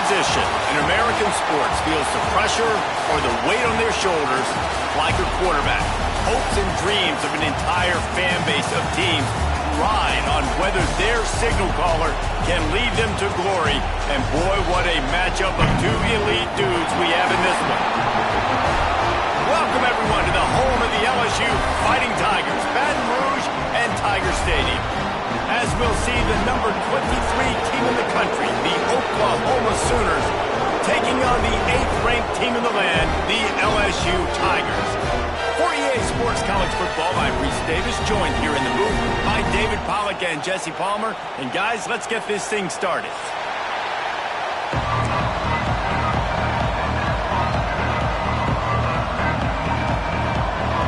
position in American sports feels the pressure or the weight on their shoulders like a quarterback. Hopes and dreams of an entire fan base of teams ride on whether their signal caller can lead them to glory. And boy, what a matchup of two elite dudes we have in this one. Welcome, everyone, to the home of the LSU Fighting Tigers, Baton Rouge and Tiger Stadium. As we'll see, the number 23 team in the country, the Oklahoma Sooners, taking on the 8th-ranked team in the land, the LSU Tigers. For EA Sports College Football, I'm Reese Davis, joined here in the booth by David Pollack and Jesse Palmer. And guys, let's get this thing started.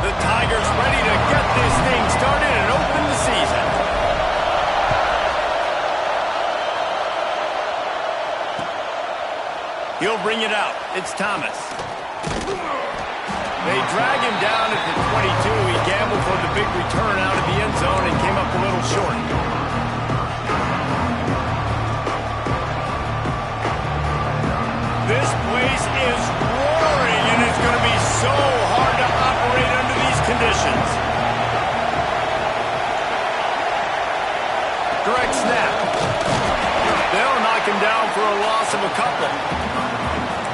The Tigers ready to get this thing started and open the season. He'll bring it out. It's Thomas. They drag him down at the 22. He gambled for the big return out of the end zone and came up a little short. This place is roaring, and it's going to be so hard to operate under these conditions. Direct snap. They'll knock him down for a loss of a couple.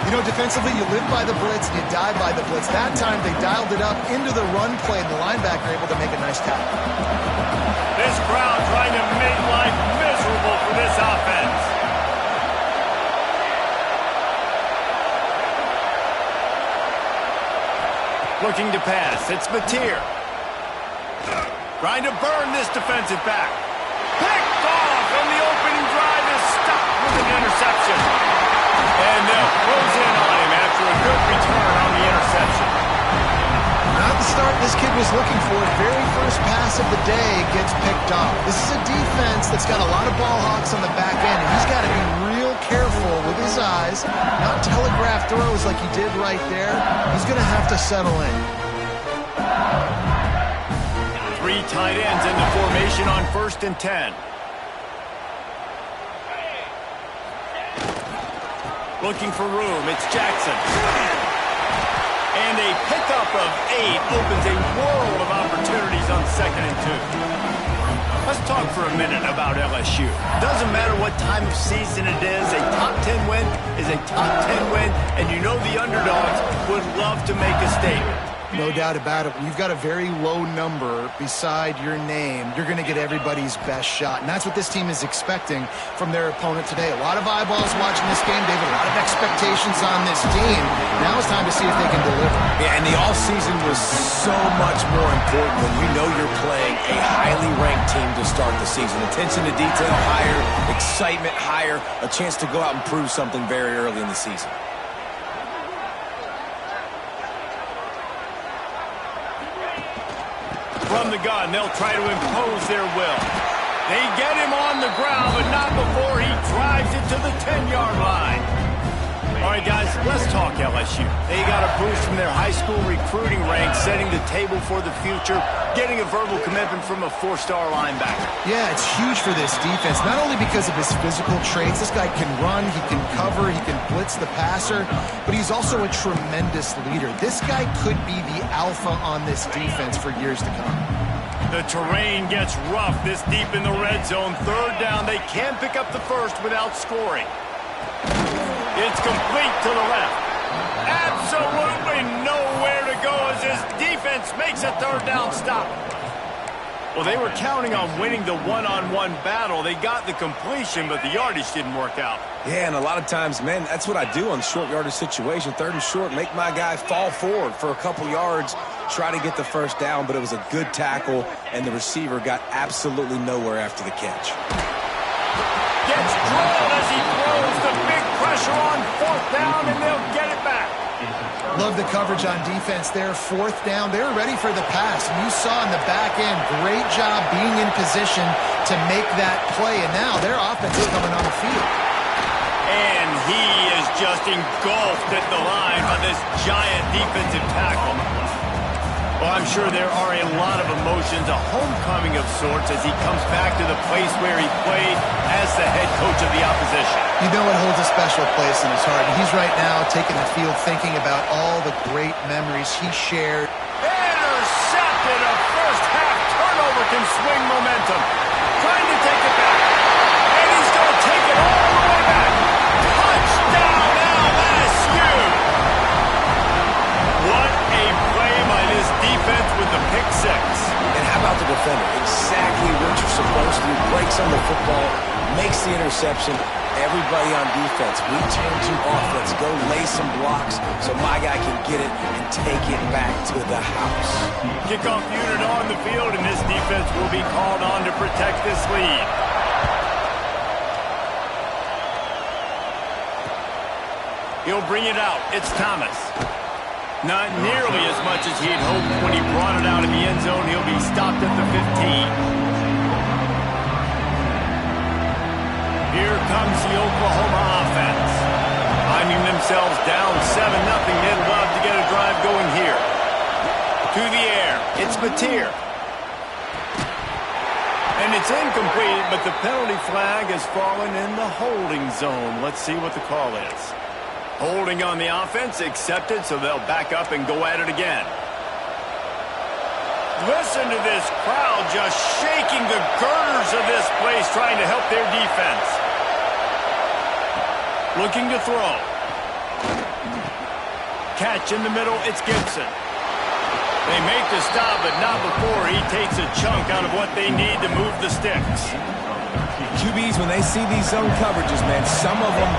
You know, defensively, you live by the blitz, you die by the blitz. That time, they dialed it up into the run play, and the linebacker able to make a nice tackle. This crowd trying to make life miserable for this offense. Looking to pass. It's Mateer. Trying to burn this defensive back. Picked off, and the opening drive is stopped with an interception. And they'll close in on him after a good return on the interception. Not the start this kid was looking for. Very first pass of the day gets picked off. This is a defense that's got a lot of ball hawks on the back end, and he's got to be real careful with his eyes, not telegraph throws like he did right there. He's going to have to settle in. 3 tight ends into formation on 1st and 10. Looking for room, it's Jackson. And a pickup of 8 opens a world of opportunities on 2nd and 2. Let's talk for a minute about LSU. Doesn't matter what time of season it is, a top 10 win is a top 10 win, and you know the underdogs would love to make a statement. No doubt about it. When you've got a very low number beside your name, you're going to get everybody's best shot. And that's what this team is expecting from their opponent today. A lot of eyeballs watching this game, David. A lot of expectations on this team. Now it's time to see if they can deliver. Yeah, and the offseason was so much more important when you know you're playing a highly ranked team to start the season. Attention to detail higher, excitement higher, a chance to go out and prove something very early in the season. From the gun, they'll try to impose their will. They get him on the ground, but not before he drives it to the 10-yard line. All right, guys, let's talk LSU. They got a boost from their high school recruiting ranks, setting the table for the future, getting a verbal commitment from a 4-star linebacker. Yeah, it's huge for this defense, not only because of his physical traits. This guy can run, he can cover, he can blitz the passer, but he's also a tremendous leader. This guy could be the alpha on this defense for years to come. The terrain gets rough this deep in the red zone. 3rd down, they can't pick up the first without scoring. It's complete to the left. Absolutely nowhere to go as his defense makes a 3rd down stop. Well, they were counting on winning the one-on-one battle. They got the completion, but the yardage didn't work out. Yeah, and a lot of times, man, that's what I do on short yardage situation. 3rd and short, make my guy fall forward for a couple yards, try to get the 1st down, but it was a good tackle, and the receiver got absolutely nowhere after the catch. Gets drilled as he throws the big pressure on 4th down, and they'll get it back. Love the coverage on defense there. 4th down, they were ready for the pass. And you saw in the back end, great job being in position to make that play. And now their offense is coming on the field. And he is just engulfed at the line by this giant defensive tackle. Well, I'm sure there are a lot of emotions, a homecoming of sorts, as he comes back to the place where he played as the head coach of the opposition. You know it holds a special place in his heart. He's right now taking the field thinking about all the great memories he shared. Intercepted. A first-half turnover can swing momentum. Trying to take it back. And he's going to take it all the way back. Touchdown, LSU! What a play by this defense with the pick six. And how about the defender? Exactly what you're supposed to do. Breaks on the football, makes the interception. Everybody on defense, we turn to offense. Go lay some blocks so my guy can get it and take it back to the house. Kickoff unit on the field, and this defense will be called on to protect this lead. He'll bring it out. It's Thomas. Not nearly as much as he had hoped when he brought it out in the end zone. He'll be stopped at the 15. Here comes the Oklahoma offense. Finding themselves down 7-0. They'd love to get a drive going here. To the air. It's Mateer. And it's incomplete, but the penalty flag has fallen in the holding zone. Let's see what the call is. Holding on the offense, accepted, so they'll back up and go at it again. Listen to this crowd just shaking the girders of this place, trying to help their defense. Looking to throw. Catch in the middle, it's Gibson. They make the stop, but not before he takes a chunk out of what they need to move the sticks. QBs, when they see these zone coverages, man, some of them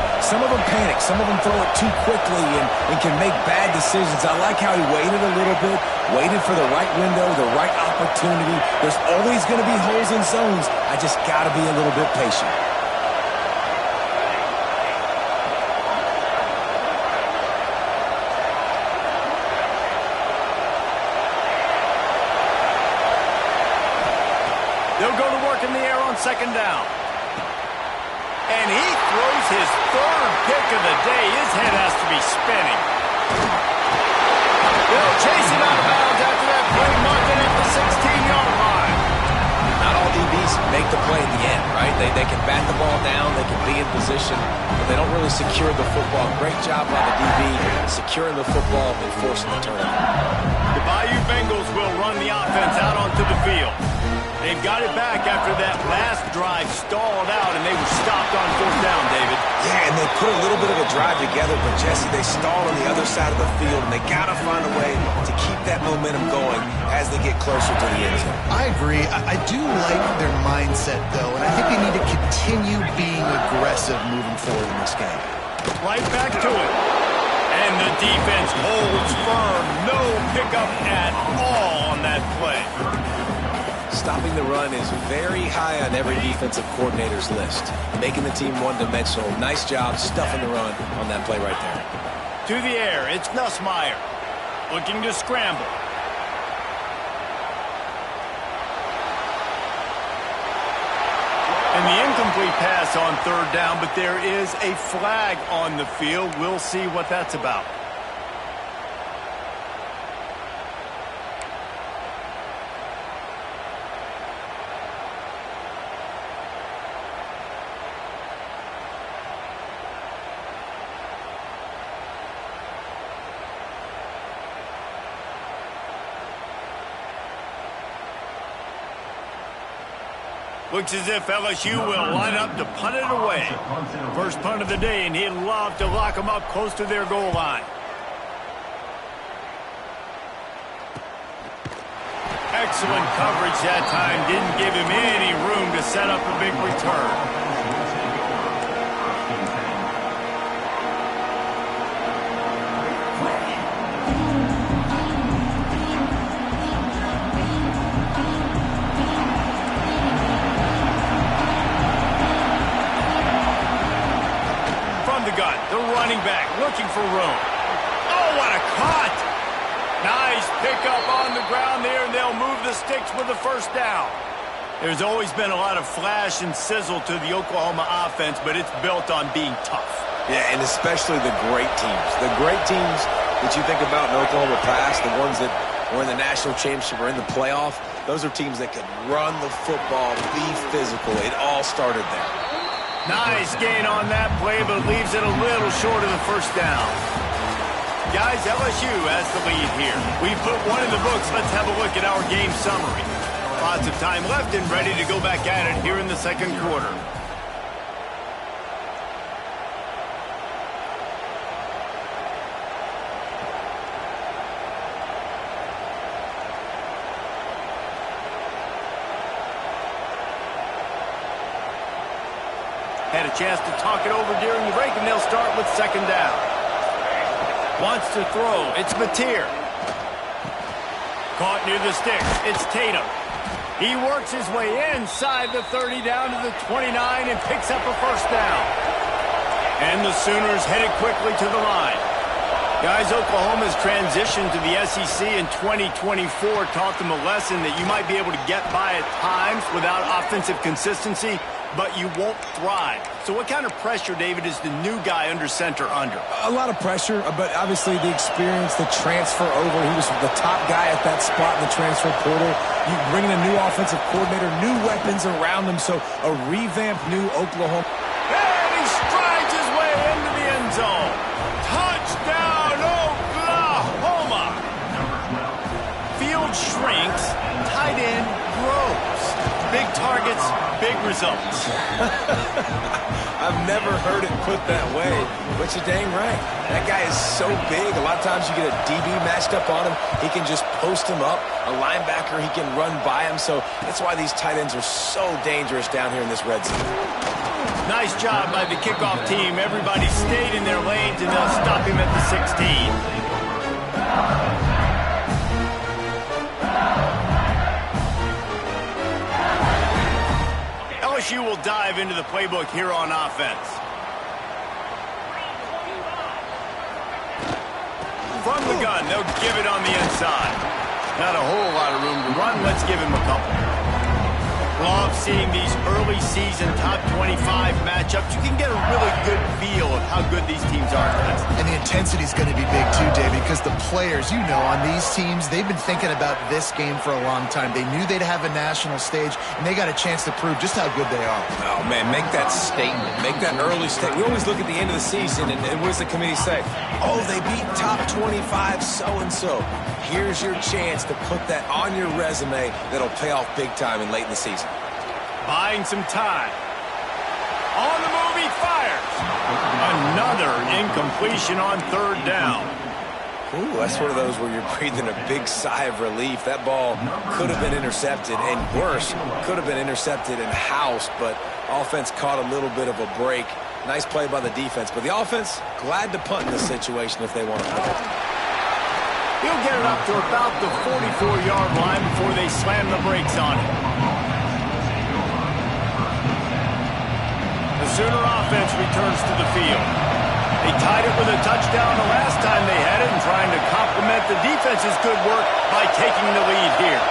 panic. Some of them throw it too quickly and can make bad decisions. I like how he waited a little bit, waited for the right window, the right opportunity. There's always going to be holes in zones. I just got to be a little bit patient. They'll go to work in the air on second down. And he throws his third pick of the day. His head has to be spinning. They'll chase him out of bounds after that play, marking at the 16-yard line. Not all DBs make the play at the end, right? They can bat the ball down, they can be in position, but they don't really secure the football. Great job by the DB securing the football and forcing the turnover. The Bayou Bengals will run the offense out onto the field. They've got it back after that last drive stalled out, and they were stopped on fourth down, David. Yeah, and they put a little bit of a drive together, but, Jesse, they stalled on the other side of the field, and they got to find a way to keep that momentum going as they get closer to the end zone. I agree. I do like their mindset, though, and I think they need to continue being aggressive moving forward in this game. Right back to it. And the defense holds firm. No pickup at all on that play. Stopping the run is very high on every defensive coordinator's list. Making the team one-dimensional. Nice job stuffing the run on that play right there. To the air, it's Nussmeier. Looking to scramble. And the incomplete pass on third down, but there is a flag on the field. We'll see what that's about. Looks as if LSU will line up to punt it away. First punt of the day, and he'd love to lock them up close to their goal line. Excellent coverage that time. Didn't give him any room to set up a big return. The running back looking for room. Oh, what a cut! Nice pickup on the ground there, and they'll move the sticks with the first down. There's always been a lot of flash and sizzle to the Oklahoma offense, but it's built on being tough. Yeah, and especially the great teams. The great teams that you think about in Oklahoma past, the ones that or in the national championship or in the playoff, those are teams that can run the football, be physical. It all started there. Nice gain on that play, but leaves it a little short of the first down. Guys, LSU has the lead here. We put one in the books. Let's have a look at our game summary. Lots of time left and ready to go back at it here in the second quarter. Had a chance to talk it over during the break, and they'll start with second down. Wants to throw. It's Mateer. Caught near the sticks. It's Tatum. He works his way inside the 30 down to the 29 and picks up a first down. And the Sooners headed quickly to the line. Guys, Oklahoma's transition to the SEC in 2024 taught them a lesson that you might be able to get by at times without offensive consistency, but you won't thrive. So what kind of pressure, David, is the new guy under center under? A lot of pressure, but obviously the experience, the transfer over. He was the top guy at that spot in the transfer portal. You bring in a new offensive coordinator, new weapons around him, so a revamped new Oklahoma. And he strides his way into the end zone. Touchdown, Oklahoma! Field shrinks, tight end grows. Big targets, big results. I've never heard it put that way, but you're dang right. That guy is so big. A lot of times you get a DB matched up on him. He can just post him up. A linebacker, he can run by him. So that's why these tight ends are so dangerous down here in this red zone. Nice job by the kickoff team. Everybody stayed in their lanes, and they'll stop him at the 16. LSU will dive into the playbook here on offense. From the gun, they'll give it on the inside. Not a whole lot of room to run. Let's give him a couple. Love seeing these early season top 25 matchups. You can get a really good feel of how good these teams are. And the intensity is going to be big too, Davey, because the players, you know, on these teams, they've been thinking about this game for a long time. They knew they'd have a national stage, and they got a chance to prove just how good they are. Oh, man, make that statement. Make that early statement. We always look at the end of the season, and what does the committee say? Oh, they beat top 25 so-and-so. Here's your chance to put that on your resume that'll pay off big time and late in the season. Buying some time. On the move, he fires. Another incompletion on third down. Ooh, that's one of those where you're breathing a big sigh of relief. That ball could have been intercepted, and worse, could have been intercepted and housed, but offense caught a little bit of a break. Nice play by the defense, but the offense, glad to punt in this situation if they want to punt. He'll get it up to about the 44-yard line before they slam the brakes on it. The Sooner offense returns to the field. They tied it with a touchdown the last time they had it and trying to complement the defense's good work by taking the lead here.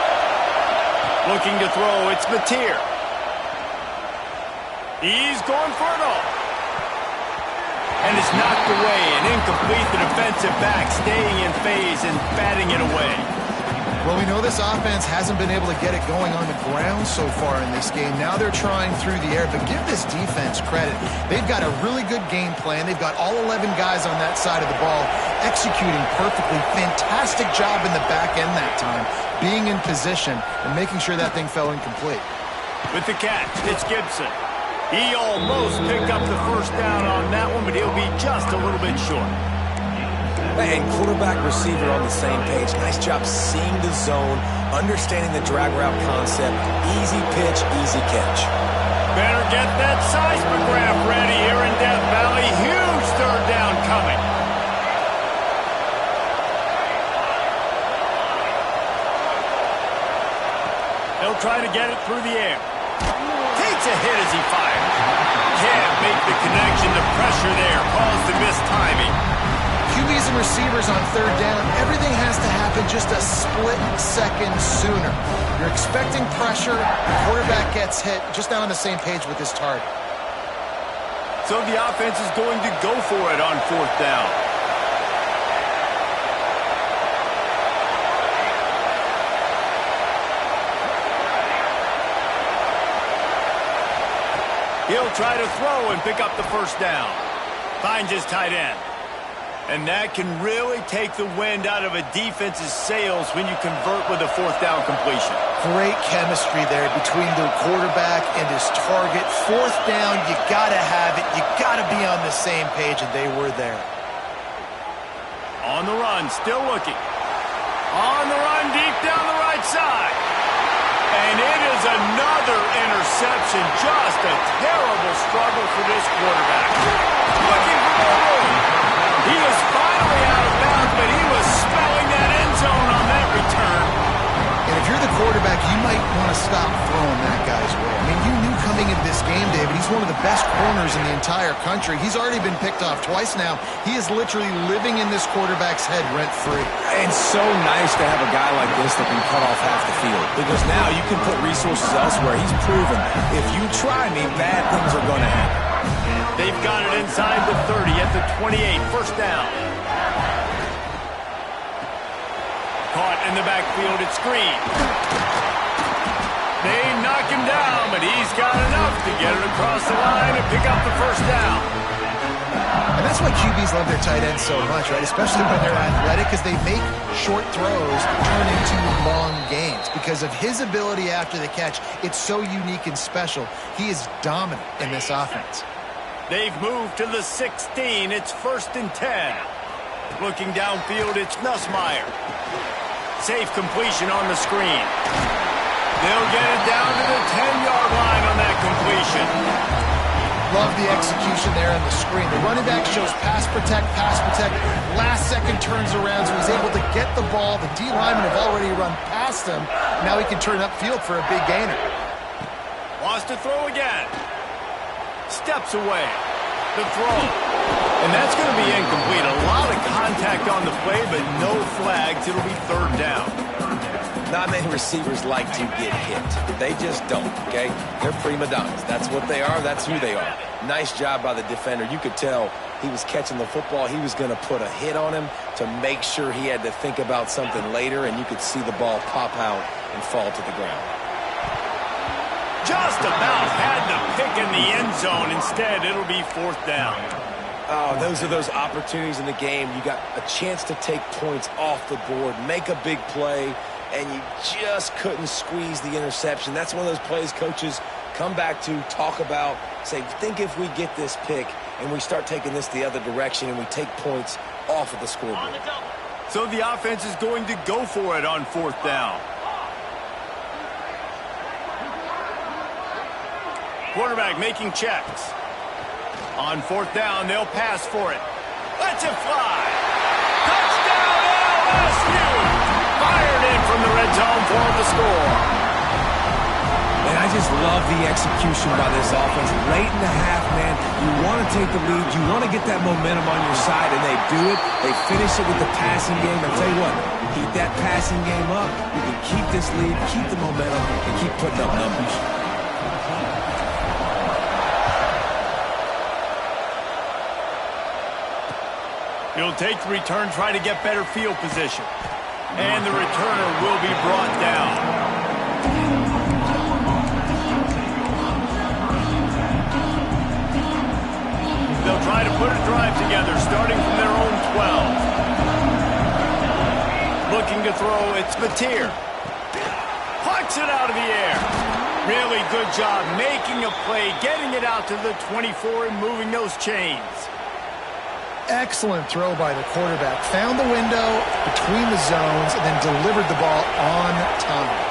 Looking to throw, it's Mateer. He's going for it all. And it's knocked away and incomplete. The defensive back staying in phase and batting it away. Well, we know this offense hasn't been able to get it going on the ground so far in this game. Now they're trying through the air, but give this defense credit. They've got a really good game plan. They've got all 11 guys on that side of the ball executing perfectly. Fantastic job in the back end that time, being in position and making sure that thing fell incomplete. With the catch, it's Gibson. He almost picked up the first down on that one, but he'll be just a little bit short. And quarterback, receiver on the same page. Nice job seeing the zone, understanding the drag route concept. Easy pitch, easy catch. Better get that seismograph ready here in Death Valley. Huge third down coming. They'll try to get it through the air. Takes a hit as he fires. Can't make the connection. The pressure there caused the missed timing. QBs and receivers on third down, everything has to happen just a split second sooner. You're expecting pressure, the quarterback gets hit, just not on the same page with his target. So the offense is going to go for it on fourth down. He'll try to throw and pick up the first down. Finds his tight end. And that can really take the wind out of a defense's sails when you convert with a fourth down completion. Great chemistry there between the quarterback and his target. Fourth down, you got to have it. You got to be on the same page, and they were there. On the run, still looking. On the run, deep down the right side. And it is another interception. Just a terrible struggle for this quarterback. Looking for more room. He was finally out of bounds, but he was smelling that end zone on that return. And if you're the quarterback, you might want to stop throwing that guy's way. I mean, you knew coming into this game, David, he's one of the best corners in the entire country. He's already been picked off twice now. He is literally living in this quarterback's head rent-free. It's so nice to have a guy like this that can cut off half the field, because now you can put resources elsewhere. He's proven if you try me, bad things are going to happen. They've got it inside the 30 at the 28, first down. Caught in the backfield at screen. They knock him down, but he's got enough to get it across the line and pick up the first down. And that's why QBs love their tight ends so much, right? Especially when they're athletic, because they make short throws turn into long gains. Because of his ability after the catch, it's so unique and special. He is dominant in this offense. They've moved to the 16. It's first and 10. Looking downfield, it's Nussmeier. Safe completion on the screen. They'll get it down to the 10-yard line on that completion. Love the execution there on the screen. The running back shows pass protect, pass protect. Last second turns around, so he's able to get the ball. The D linemen have already run past him. Now he can turn upfield for a big gainer. Wants to throw again. Steps away. The throw. And that's going to be incomplete. A lot of contact on the play, but no flags. It'll be third down. Not many receivers like to get hit. They just don't, okay? They're prima donnas. That's what they are. That's who they are. Nice job by the defender. You could tell he was catching the football. He was going to put a hit on him to make sure he had to think about something later, and you could see the ball pop out and fall to the ground. Just about had the pick in the end zone. Instead, it'll be fourth down. Oh, those are those opportunities in the game. You got a chance to take points off the board, make a big play, and you just couldn't squeeze the interception. That's one of those plays coaches come back to, talk about, say, think if we get this pick and we start taking this the other direction and we take points off of the scoreboard. So the offense is going to go for it on fourth down. Quarterback making checks. On fourth down, they'll pass for it. Let's it fly. Touchdown, LSU! Fired in from the red zone for the score. And I just love the execution by this offense. Late in the half, man, you want to take the lead. You want to get that momentum on your side, and they do it. They finish it with the passing game. I'll tell you what, keep that passing game up. You can keep this lead, keep the momentum, and keep putting up numbers. He'll take the return, try to get better field position. And the returner will be brought down. They'll try to put a drive together, starting from their own 12. Looking to throw, it's Mateer. Plucks it out of the air. Really good job making a play, getting it out to the 24 and moving those chains. Excellent throw by the quarterback. Found the window between the zones and then delivered the ball on time.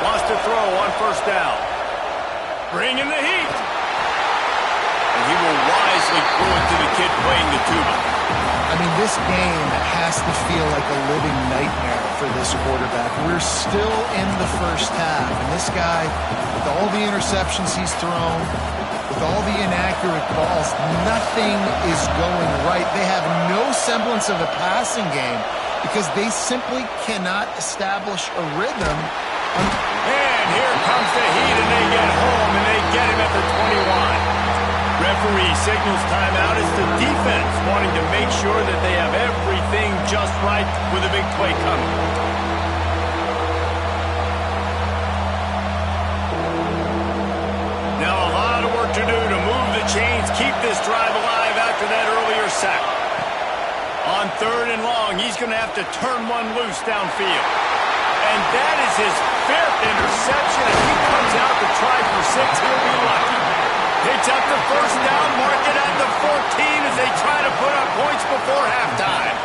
Wants to throw on first down. Bringing the heat. And he will wisely throw it to the kid playing the tuba. I mean, this game has to feel like a living nightmare for this quarterback. We're still in the first half, and this guy, with all the interceptions he's thrown, with all the inaccurate balls, nothing is going right. They have no semblance of a passing game because they simply cannot establish a rhythm. And here comes the heat, and they get home, and they get him at the 21. Referee signals timeout. It's the defense wanting to make sure that they have everything just right with a big play coming. keep this drive alive after that earlier sack. On 3rd and long, he's going to have to turn one loose downfield. And that is his 5th interception. If he comes out to try for 6, he'll be lucky. Picks up the first down, mark it at the 14 as they try to put up points before halftime.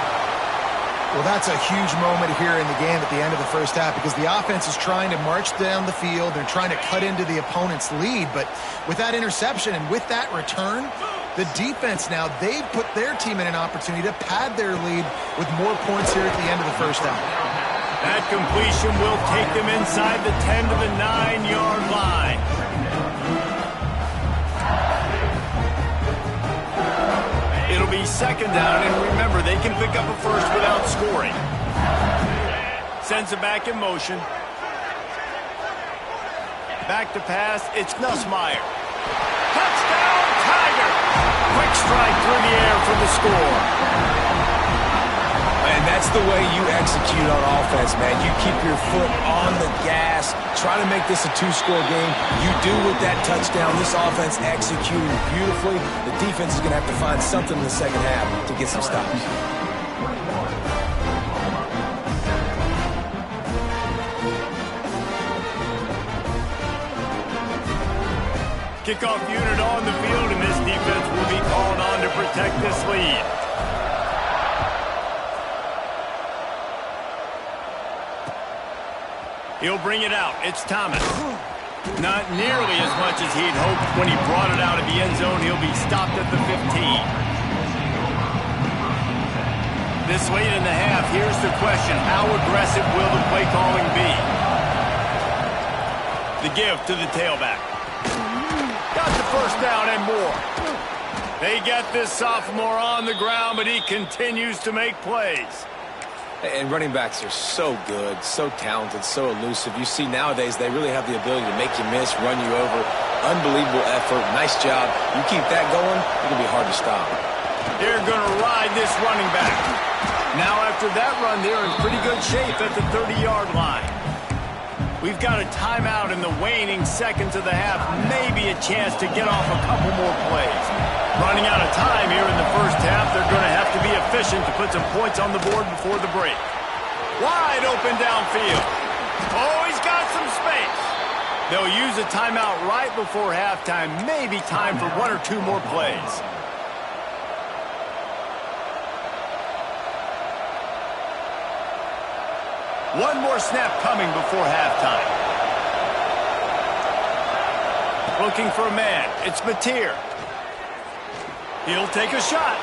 Well, that's a huge moment here in the game at the end of the first half because the offense is trying to march down the field. They're trying to cut into the opponent's lead. But with that interception and with that return, the defense now, they've put their team in an opportunity to pad their lead with more points here at the end of the first half. That completion will take them inside the 10 to the 9-yard line. It'll be 2nd down, and remember, they can pick up a first without scoring. Sends it back in motion. Back to pass, it's Nussmeier. Touchdown, Tiger! Quick strike through the air for the score. And that's the way you execute on offense, man. You keep your foot on the gas, try to make this a 2-score game. You do with that touchdown. This offense executing beautifully. The defense is going to have to find something in the second half to get some stops. Kickoff unit on the field, and this defense will be called on to protect this lead. He'll bring it out. It's Thomas. Not nearly as much as he'd hoped when he brought it out of the end zone. He'll be stopped at the 15. This late in the half, here's the question. How aggressive will the play calling be? The give to the tailback. Got the first down and more. They get this sophomore on the ground, but he continues to make plays. And running backs are so good, so talented, so elusive. You see nowadays they really have the ability to make you miss, run you over. Unbelievable effort. Nice job. You keep that going, it's going to be hard to stop. They're going to ride this running back. Now after that run, they're in pretty good shape at the 30-yard line. We've got a timeout in the waning seconds of the half. Maybe a chance to get off a couple more plays. Running out of time here in the first half. They're going to have to be efficient to put some points on the board before the break. Wide open downfield. Oh, he's got some space. They'll use a timeout right before halftime. Maybe time for 1 or 2 more plays. One more snap coming before halftime. Looking for a man. It's Mateer. He'll take a shot.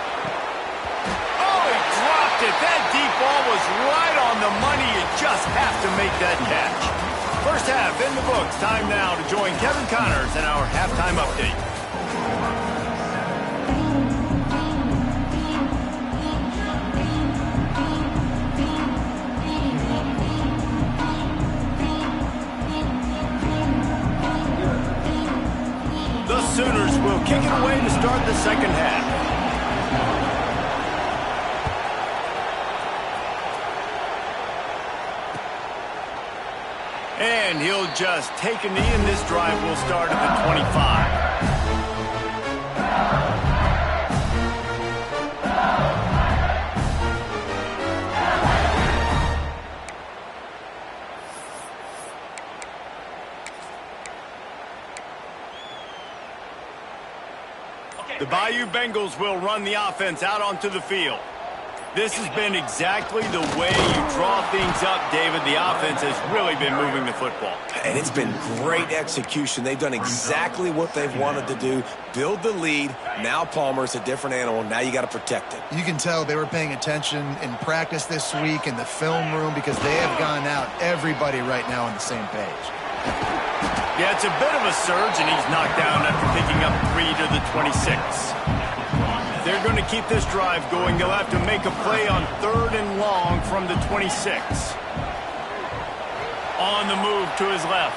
Oh, he dropped it. That deep ball was right on the money. You just have to make that catch. First half in the books. Time now to join Kevin Connors in our halftime update. The Sooners will kick it away to start the second half. And he'll just take a knee, and this drive will start at the 25. The Bayou Bengals will run the offense out onto the field. This has been exactly the way you draw things up, David. The offense has really been moving the football. And it's been great execution. They've done exactly what they've wanted to do. Build the lead. Now Palmer's a different animal. Now you got to protect it. You can tell they were paying attention in practice this week in the film room because they have gone out, everybody right now on the same page. Yeah, it's a bit of a surge, and he's knocked down after picking up 3 to the 26. They're going to keep this drive going. They'll have to make a play on 3rd and long from the 26. On the move to his left.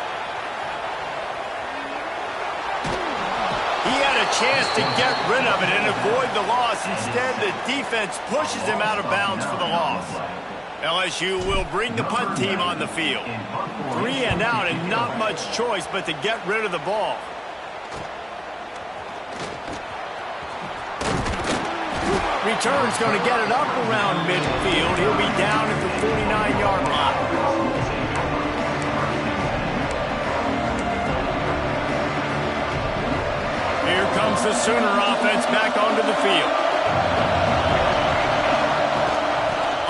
He had a chance to get rid of it and avoid the loss. Instead, the defense pushes him out of bounds for the loss. LSU will bring the punt team on the field. 3 and out, and not much choice but to get rid of the ball. Return's going to get it up around midfield. He'll be down at the 49-yard line. Here comes the Sooner offense back onto the field.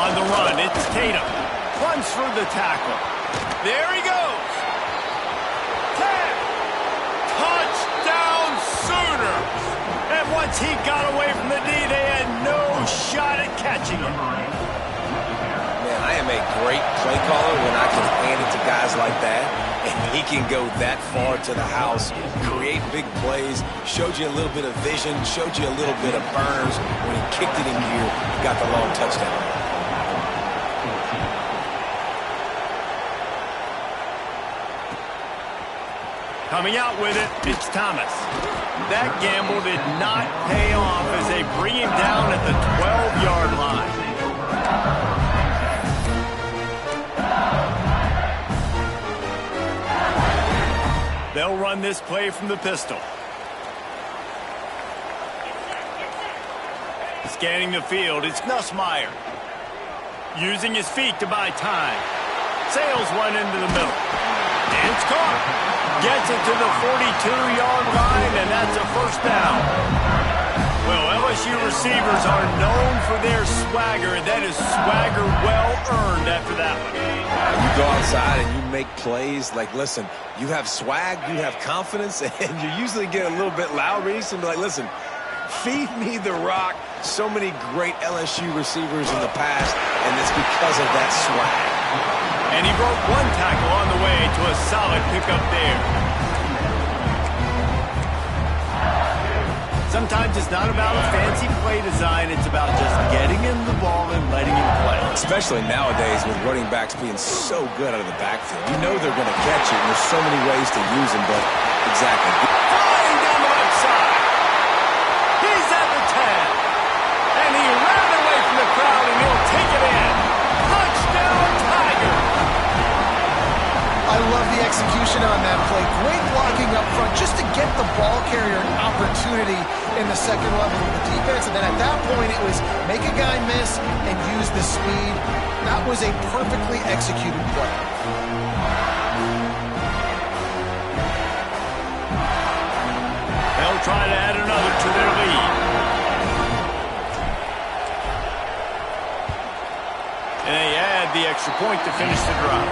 On the run, it's Tatum. Runs through the tackle. There he goes. 10. Touchdown Sooners. And once he got away from the D, they had no shot at catching him. Man, I am a great play caller when I can hand it to guys like that. And he can go that far to the house, create big plays, showed you a little bit of vision, showed you a little bit of burners. When he kicked it in gear, got the long touchdown. Coming out with it, it's Thomas. That gamble did not pay off as they bring him down at the 12-yard line. They'll run this play from the pistol. Scanning the field, it's Nussmeier. Using his feet to buy time. Sails one into the middle. And it's caught. Gets it to the 42-yard line, and that's a first down. Well, LSU receivers are known for their swagger, and that is swagger well-earned after that one. You go outside and you make plays. Like, listen, you have swag, you have confidence, and you usually get a little bit loud. And be like, listen, feed me the rock. So many great LSU receivers in the past, and it's because of that swag. And he broke one tackle on the way to a solid pickup there. Sometimes it's not about a fancy play design. It's about just getting him the ball and letting him play. Especially nowadays with running backs being so good out of the backfield. You know they're going to catch it, and there's so many ways to use them, but exactly. Flying down the left side. He's at the 10. And he ran away from the crowd, and he'll take it in. Touchdown, Tiger. I love the execution on that play. Great blocking up front just to get the ball carrier an opportunity in the second level of the defense. And then at that point, it was make a guy miss and use the speed. That was a perfectly executed play. They'll try to add another to their lead. And they add the extra point to finish the drive.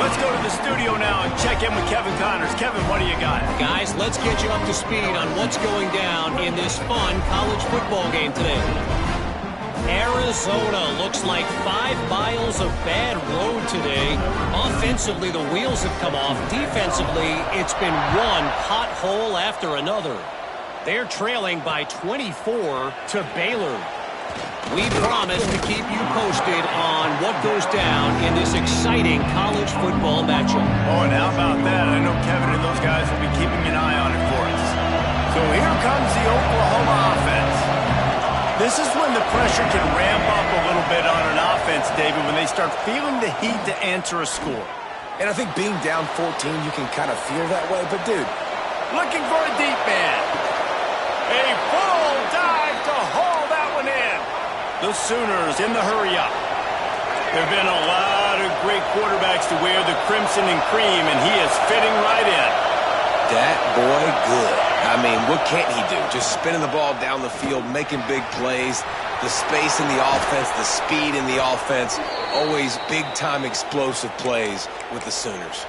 Let's go to the studio now and check in with Kevin Connors. Kevin, what do you got? Guys, let's get you up to speed on what's going down in this fun college football game today. Arizona looks like 5 miles of bad road today. Offensively, the wheels have come off. Defensively, it's been one pothole after another. They're trailing by 24 to Baylor. We promise to keep you posted on what goes down in this exciting college football matchup. Oh, and how about that? I know Kevin and those guys will be keeping an eye on it for us. So here comes the Oklahoma offense. This is when the pressure can ramp up a little bit on an offense, David, when they start feeling the heat to answer a score. And I think being down 14, you can kind of feel that way. But, dude, looking for a deep man. A full dive to haul that one in. The Sooners in the hurry-up. There have been a lot of great quarterbacks to wear the crimson and cream, and he is fitting right in. that boy good. I mean, what can't he do? Just spinning the ball down the field, making big plays, the space in the offense, the speed in the offense, always big-time explosive plays with the Sooners.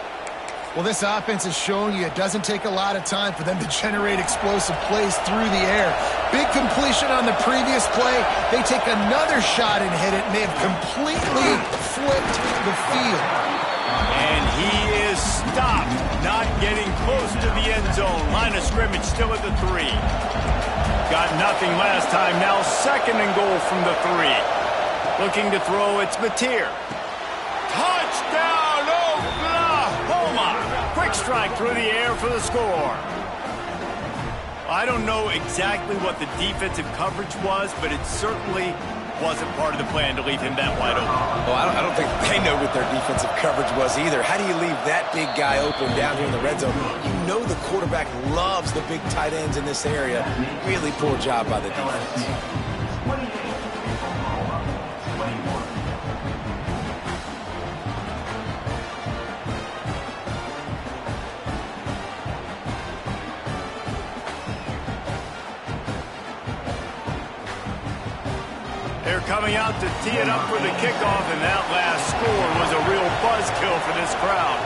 Well, this offense has shown you it doesn't take a lot of time for them to generate explosive plays through the air. Big completion on the previous play. They take another shot and hit it, and they have completely flipped the field. And he is stopped, not getting close to the end zone. Line of scrimmage still at the 3. Got nothing last time. Now 2nd and goal from the 3. Looking to throw, it's Mateer. Touchdown, Oklahoma! Quick strike through the air for the score. I don't know exactly what the defensive coverage was, but it certainly wasn't part of the plan to leave him that wide open. Well, I don't think they know what their defensive coverage was either. How do you leave that big guy open down here in the red zone? You know the quarterback loves the big tight ends in this area. Really poor job by the defense. They're coming out to tee it up for the kickoff, and that last score was a real buzzkill for this crowd.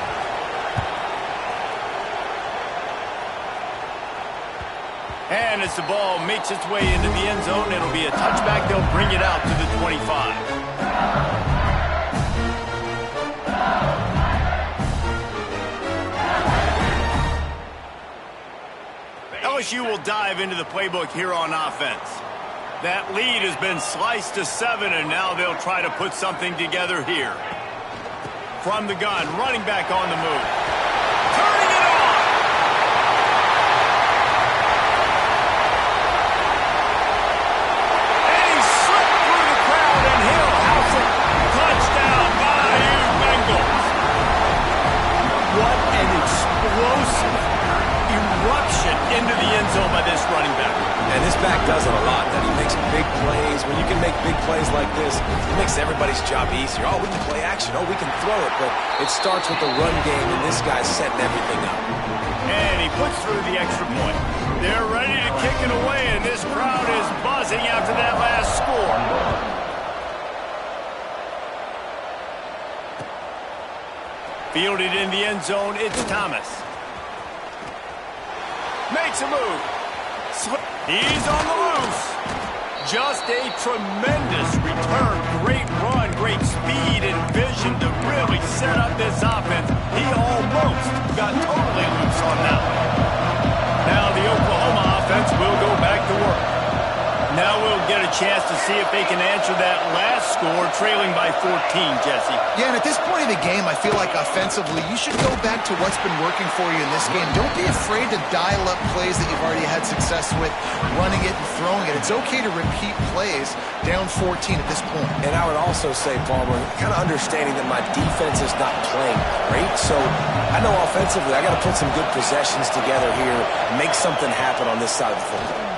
And as the ball makes its way into the end zone, it'll be a touchback. They'll bring it out to the 25. LSU will dive into the playbook here on offense. That lead has been sliced to 7, and now they'll try to put something together here. From the gun, running back on the move. Turning it on! And he slipped through the crowd, and he'll house it. Touchdown, Bayou Bengals. What an explosive eruption into the end zone by this running back. And this back does it a lot, that he makes big plays. When you can make big plays like this, it makes everybody's job easier. Oh, we can play action. Oh, we can throw it. But it starts with the run game, and this guy's setting everything up. And he puts through the extra point. They're ready to kick it away, and this crowd is buzzing after that last score. Fielded in the end zone, it's Thomas. Makes a move. He's on the loose. Just a tremendous return. Great run, great speed and vision to really set up this offense. He almost got totally loose on that one. Now the Oklahoma offense will go back to work. Now we'll get a chance to see if they can answer that last score, trailing by 14, Jesse. Yeah, and at this point of the game, I feel like offensively, you should go back to what's been working for you in this game. Don't be afraid to dial up plays that you've already had success with, running it and throwing it. It's okay to repeat plays down 14 at this point. And I would also say, Palmer, kind of understanding that my defense is not playing great, so I know offensively I got to put some good possessions together here, make something happen on this side of the football.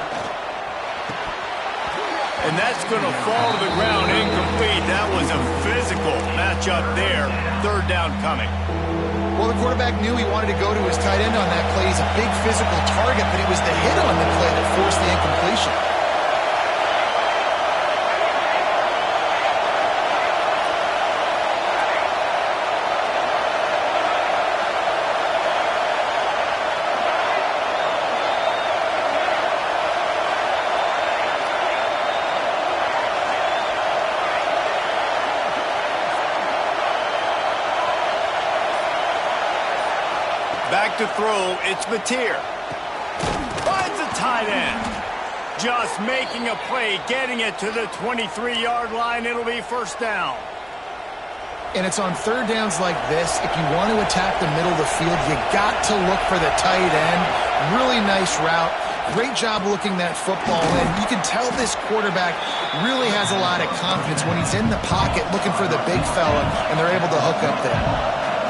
And that's going to fall to the ground incomplete. That was a physical matchup there. Third down coming. Well, the quarterback knew he wanted to go to his tight end on that play. He's a big physical target, but it was the hit on the play that forced the incompletion. Back to throw, it's Mateer. Finds a tight end. Just making a play, getting it to the 23-yard line. It'll be first down. And it's on third downs like this. If you want to attack the middle of the field, you got to look for the tight end. Really nice route. Great job looking that football in. You can tell this quarterback really has a lot of confidence when he's in the pocket looking for the big fella, and they're able to hook up there.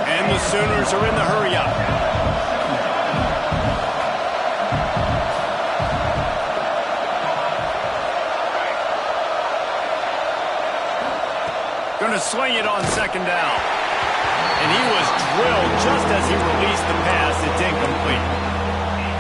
And the Sooners are in the hurry-up. Going to swing it on second down. And he was drilled just as he released the pass. It's incomplete.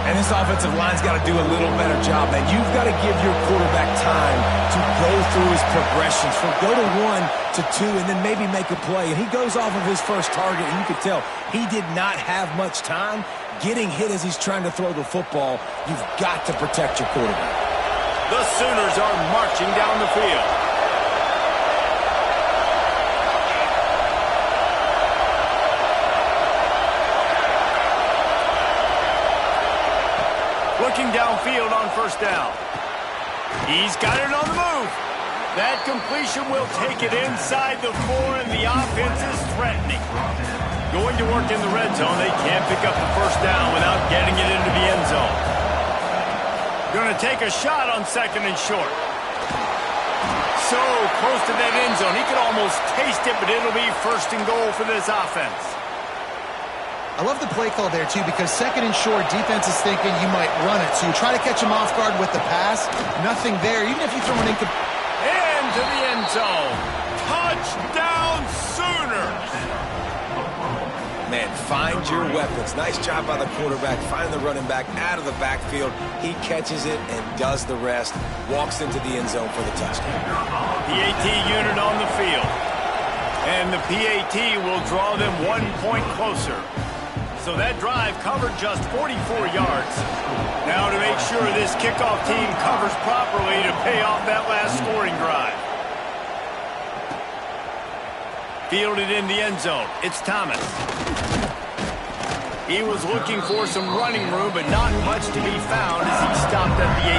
And this offensive line's got to do a little better job, man. You've got to give your quarterback time to go through his progressions. From go to 1 to 2 and then maybe make a play. And he goes off of his first target, and you can tell he did not have much time getting hit as he's trying to throw the football. You've got to protect your quarterback. The Sooners are marching down the field. Looking downfield on first down. He's got it on the move. That completion will take it inside the 4, and the offense is threatening. Going to work in the red zone. They can't pick up the first down without getting it into the end zone. Going to take a shot on second and short. So close to that end zone. He could almost taste it, but it'll be first and goal for this offense. I love the play call there, too, because second and short, defense is thinking you might run it. So you try to catch him off guard with the pass. Nothing there. Even if you throw an into the end zone. Touchdown, Sooners! Man, find your weapons. Nice job by the quarterback, finding the running back out of the backfield. He catches it and does the rest. Walks into the end zone for the touchdown. PAT unit on the field. And the PAT will draw them 1 point closer. So that drive covered just 44 yards. Now to make sure this kickoff team covers properly to pay off that last scoring drive. Fielded in the end zone. It's Thomas. He was looking for some running room, but not much to be found as he stopped at the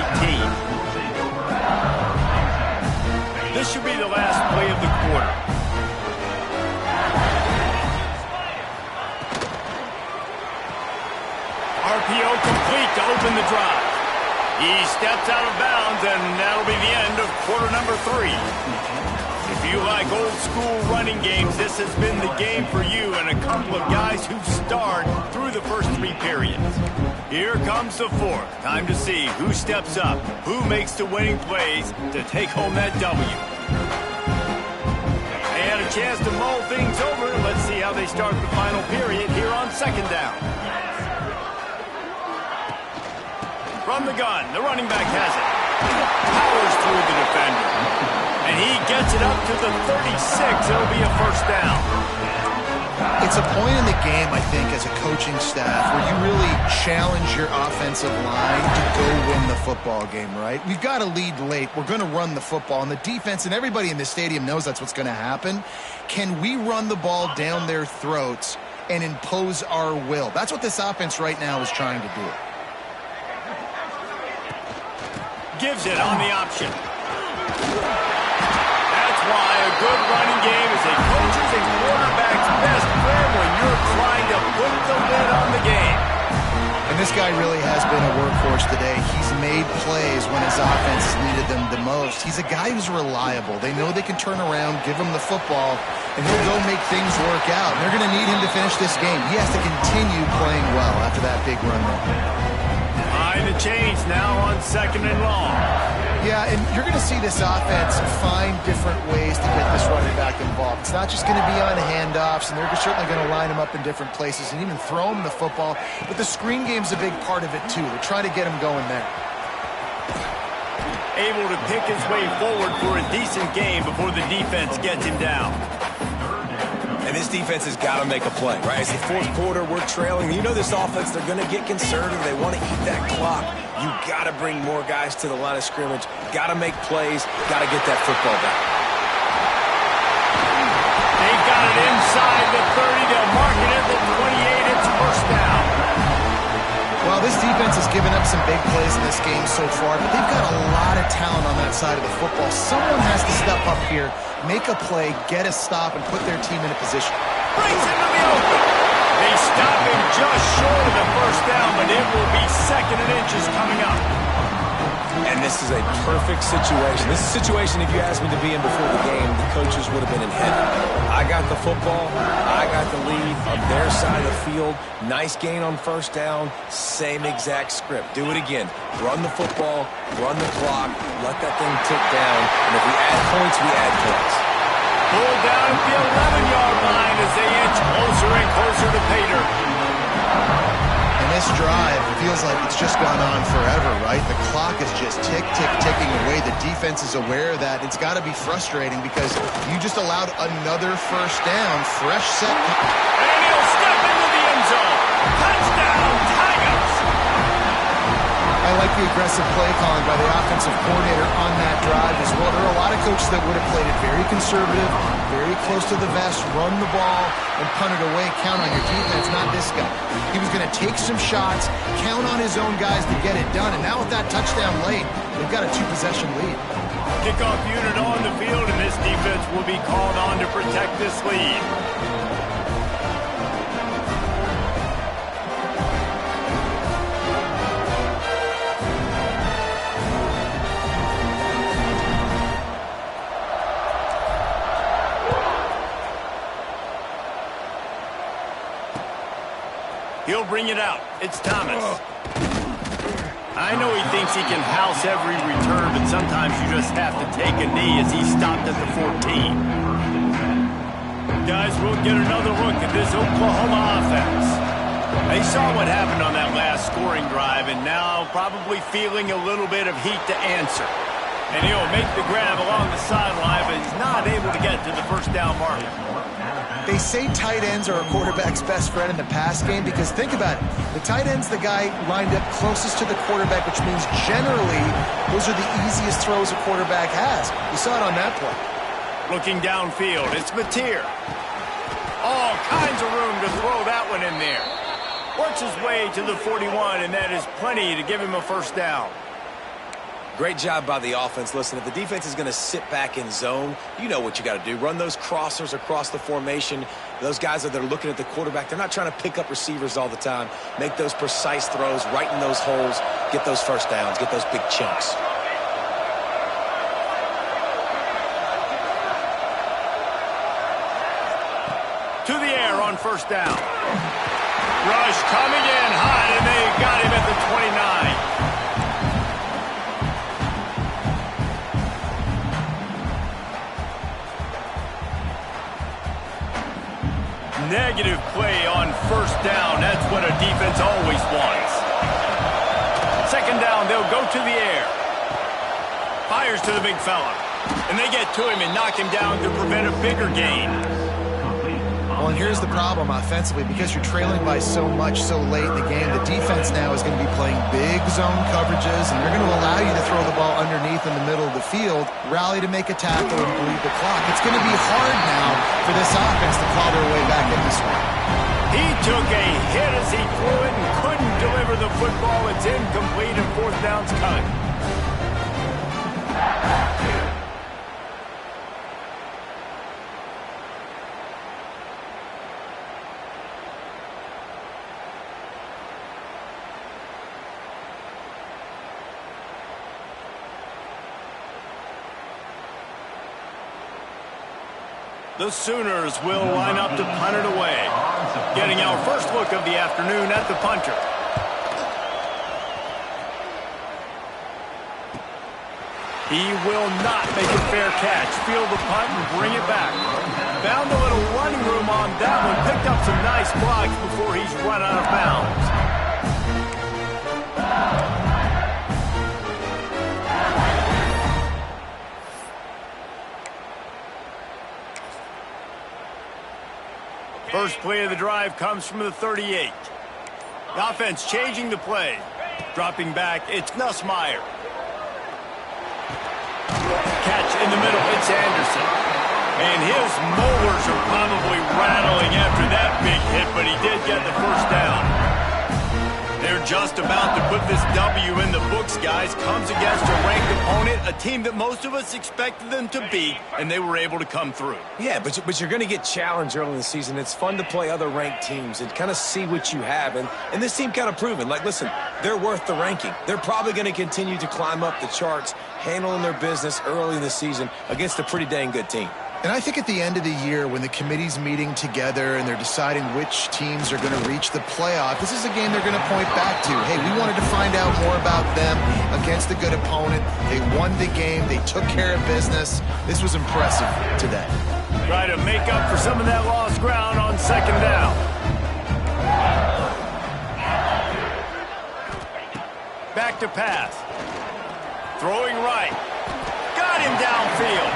18. This should be the last play of the quarter. RPO complete to open the drive. He steps out of bounds, and that'll be the end of quarter number 3. If you like old-school running games, this has been the game for you and a couple of guys who've starred through the first 3 periods. Here comes the 4th. Time to see who steps up, who makes the winning plays to take home that W. They had a chance to mull things over. Let's see how they start the final period here on 2nd down. From the gun, the running back has it. Powers through the defender. And he gets it up to the 36. It'll be a first down. It's a point in the game, I think, as a coaching staff where you really challenge your offensive line to go win the football game, right? We've got to lead late. We're going to run the football. And the defense and everybody in the stadium knows that's what's going to happen. Can we run the ball down their throats and impose our will? That's what this offense right now is trying to do. Gives it on the option. That's why a good running game is a coach's and quarterback's best friend when you're trying to put the lid on the game. And this guy really has been a workhorse today. He's made plays when his offense has needed them the most. He's a guy who's reliable. They know they can turn around, give him the football, and he'll go make things work out. And they're going to need him to finish this game. He has to continue playing well after that big run there. Behind the chains now on 2nd and long. Yeah, and you're going to see this offense find different ways to get this running back involved. It's not just going to be on handoffs, and they're certainly going to line him up in different places and even throw him the football. But the screen game's a big part of it, too. They're trying to get him going there. Able to pick his way forward for a decent game before the defense gets him down. And this defense has got to make a play, right? It's the 4th quarter. We're trailing. You know this offense, they're going to get conservative. They want to eat that clock. You got to bring more guys to the line of scrimmage. Got to make plays. Got to get that football back. They've got it inside the 30. They'll mark it at the 28. It's first down. Well, this defense has given up some big plays in this game so far, but they've got a lot of talent on that side of the football. Someone has to step up here, make a play, get a stop, and put their team in a position. Brings him to the open. They stop him just short of the first down, but it will be 2nd and inches coming up. And this is a perfect situation. This is a situation, if you asked me to be in before the game, the coaches would have been in heaven. I got the football. I got the lead on their side of the field. Nice gain on first down. Same exact script. Do it again. Run the football. Run the clock. Let that thing tick down. And if we add points, we add points. Pulled down at the 11-yard line as they inch closer and closer to pay dirt. And this drive feels like it's just gone on forever, right? The clock is just ticking away. The defense is aware of that. It's got to be frustrating because you just allowed another first down, fresh set. And he'll step into the end zone. Touchdown, Tigers! I like the aggressive play calling by the offensive coordinator on that drive as well. There are a lot of coaches that would have played it very conservative, very close to the vest, run the ball, and punt it away. Count on your defense, not this guy. He was going to take some shots, count on his own guys to get it done, and now with that touchdown late, they've got a 2-possession lead. Kickoff unit on the field, and this defense will be called on to protect this lead. He'll bring it out. It's Thomas. I know he thinks he can house every return, but sometimes you just have to take a knee as he stopped at the 14. Guys, we'll get another look at this Oklahoma offense. They saw what happened on that last scoring drive, and now probably feeling a little bit of heat to answer. And he'll make the grab along the sideline, but he's not able to get to the first down mark. They say tight ends are a quarterback's best friend in the pass game because think about it. The tight end's the guy lined up closest to the quarterback, which means generally those are the easiest throws a quarterback has. You saw it on that play. Looking downfield, it's Mateer. All kinds of room to throw that one in there. Works his way to the 41, and that is plenty to give him a first down. Great job by the offense. Listen, if the defense is going to sit back in zone, you know what you got to do. Run those crossers across the formation. Those guys that are looking at the quarterback, they're not trying to pick up receivers all the time. Make those precise throws, right in those holes, get those first downs, get those big chunks. To the air on first down. Rush coming in high, and they got him at the 29. Negative play on first down. That's what a defense always wants. Second down, they'll go to the air. Fires to the big fella. And they get to him and knock him down to prevent a bigger gain. Well, and here's the problem offensively. Because you're trailing by so much so late in the game, the defense now is going to be playing big zone coverages, and they're going to allow you to throw the ball underneath in the middle of the field, rally to make a tackle, and bleed the clock. It's going to be hard now for this offense to claw their way back in this one. He took a hit as he threw it and couldn't deliver the football. It's incomplete, and fourth down's coming. The Sooners will line up to punt it away. Getting our first look of the afternoon at the punter. He will not make a fair catch. Field the punt and bring it back. Found a little running room on that one. Picked up some nice blocks before he's run out of bounds. First play of the drive comes from the 38. The offense changing the play. Dropping back, it's Nussmeier. Catch in the middle, it's Anderson. And his molars are probably rattling after that big hit, but he did get the first down. They're just about to put this W in the books, guys. Comes against a ranked opponent, a team that most of us expected them to beat, and they were able to come through. Yeah, but you're going to get challenged early in the season. It's fun to play other ranked teams and kind of see what you have. And this team kind of proven, like, listen, they're worth the ranking. They're probably going to continue to climb up the charts, handling their business early in the season against a pretty dang good team. And I think at the end of the year, when the committee's meeting together and they're deciding which teams are going to reach the playoff, this is a game they're going to point back to. Hey, we wanted to find out more about them against a good opponent. They won the game. They took care of business. This was impressive today. Try to make up for some of that lost ground on second down. Back to pass. Throwing right. Got him downfield.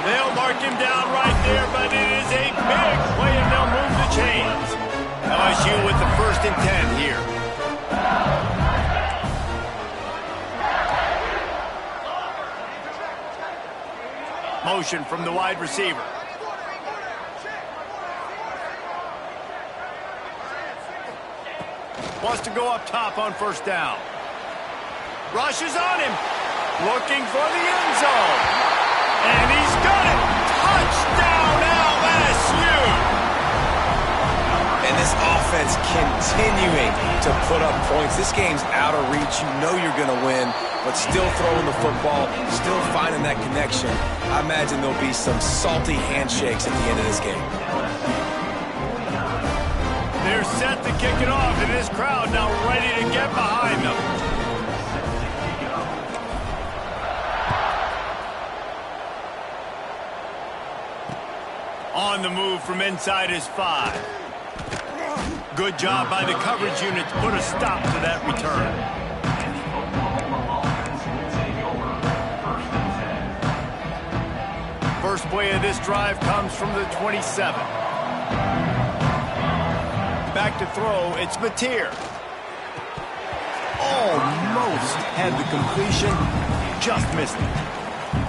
They'll mark him down right there, but it is a big play, and they'll move the chains. LSU with the 1st and 10 here. Motion from the wide receiver. Wants to go up top on first down. Rushes on him. Looking for the end zone. And he's got it. Touchdown, LSU. And this offense continuing to put up points. This game's out of reach. You know you're going to win, but still throwing the football, still finding that connection. I imagine there'll be some salty handshakes at the end of this game. They're set to kick it off, and this crowd now ready to get behind them. On the move from inside his 5. Good job by the coverage unit to put a stop to that return. First play of this drive comes from the 27. Back to throw, it's Mateer. Almost had the completion, just missed it.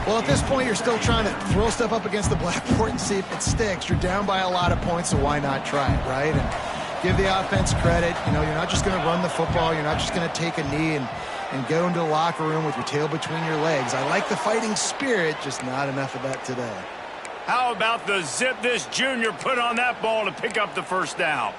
Well, at this point, you're still trying to throw stuff up against the blackboard and see if it sticks. You're down by a lot of points, so why not try it, right? And give the offense credit. You know, you're not just going to run the football. You're not just going to take a knee and go into the locker room with your tail between your legs. I like the fighting spirit, just not enough of that today. How about the zip this junior put on that ball to pick up the first down?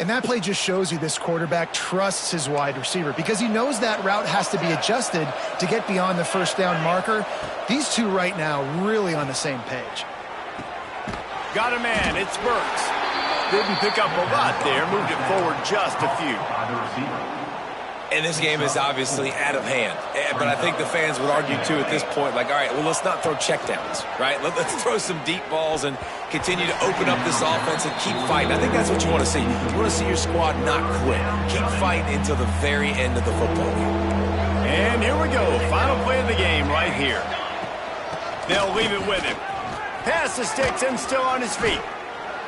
And that play just shows you this quarterback trusts his wide receiver because he knows that route has to be adjusted to get beyond the first down marker. These two right now really on the same page. Got a man, it's Burks. Didn't pick up a lot there, moved it forward just a few. And this game is obviously out of hand. But I think the fans would argue, too, at this point, like, all right, well, let's not throw checkdowns, right? Let's throw some deep balls and continue to open up this offense and keep fighting. I think that's what you want to see. You want to see your squad not quit. Keep fighting until the very end of the football game. And here we go. Final play of the game right here. They'll leave it with him. Pass the sticks and still on his feet.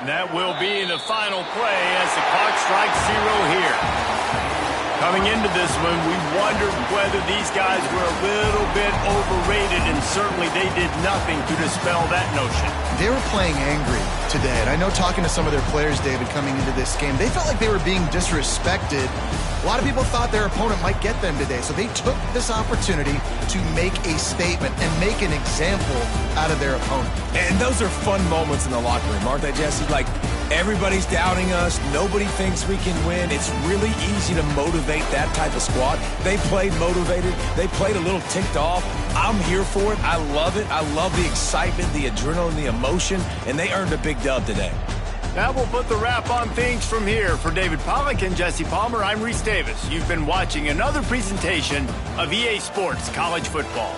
And that will be the final play as the clock strikes 0 here. Coming into this one, we wondered whether these guys were a little bit overrated, and certainly they did nothing to dispel that notion. They were playing angry today, and I know talking to some of their players, David, coming into this game, they felt like they were being disrespected. A lot of people thought their opponent might get them today, so they took this opportunity to make a statement and make an example out of their opponent. And those are fun moments in the locker room, aren't they, Jesse? Like, everybody's doubting us. Nobody thinks we can win. It's really easy to motivate that type of squad. They played motivated. They played a little ticked off. I'm here for it. I love it. I love the excitement, the adrenaline, the emotion, and they earned a big dub today. That will put the wrap on things from here. For David Pollack and Jesse Palmer, I'm Reese Davis. You've been watching another presentation of EA Sports College Football.